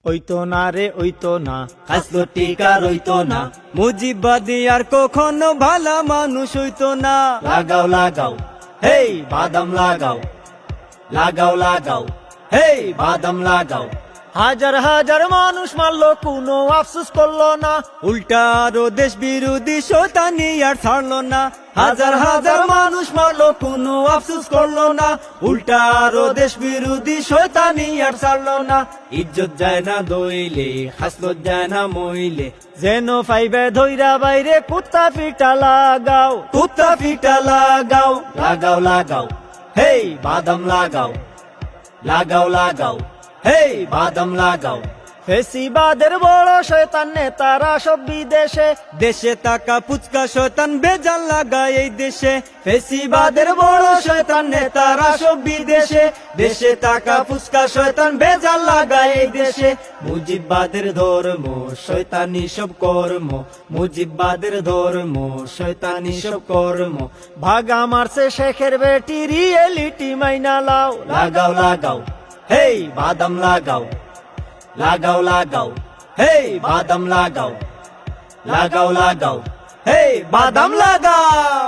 ওইতো না রে ওইতো না, হাসলো টিকা রইতো না, মুজিববাদী আর কখনো ভালা মানুষ হইতো না। লাগাও লাগাও হেই বাদাম লাগাও, লাগাও লাগাও হেই বাদাম লাগাও। হাজার হাজার মানুষ মারলো কোনো আফসোস করলো না, উল্টা আরো দেশ বিরোধী শয়তানি আর ছাড়লো না। হাজার হাজার মানুষ মারলো কোনো আফসোস করলো না, উল্টা আরো দেশ বিরোধী শয়তানি আর ছাড়লো না। ইজ্জত যায় না দইলে, হাসলো যায় না মইলে, যেন ফাইবে ধইরা বাইরে কুত্তা পিটা লাগাও, কুত্তা পিটা লাগাও। লাগাও লাগাও হেই বাদাম লাগাও, লাগাও লাগাও হেই বাদাম লাগাও। ফেসিবাদের বড় শয়তান নেতারা সব বিদেশে, দেশে টাকা পুচকা শয়তান বেজান লাগায় এই দেশে। ফেসিবাদের বড় শয়তান নেতারা সব বিদেশে, দেশে টাকা পুচকা শয়তান বেজান লাগায় এই দেশে। মুজিববাদের ধর্ম শয়তানি সব কর্ম, মুজিববাদের ধর্ম শয়তানি সব কর্ম। ভাগা মারছে শেখের বেটি রিয়েলিটি মাইনা লাও। লাগাও লাগাও হেই বাদাম লাগাও, লাগাও লাগাও হেই বাদাম লাগাও, লাগাও লাগাও হেই বাদাম লাগাও।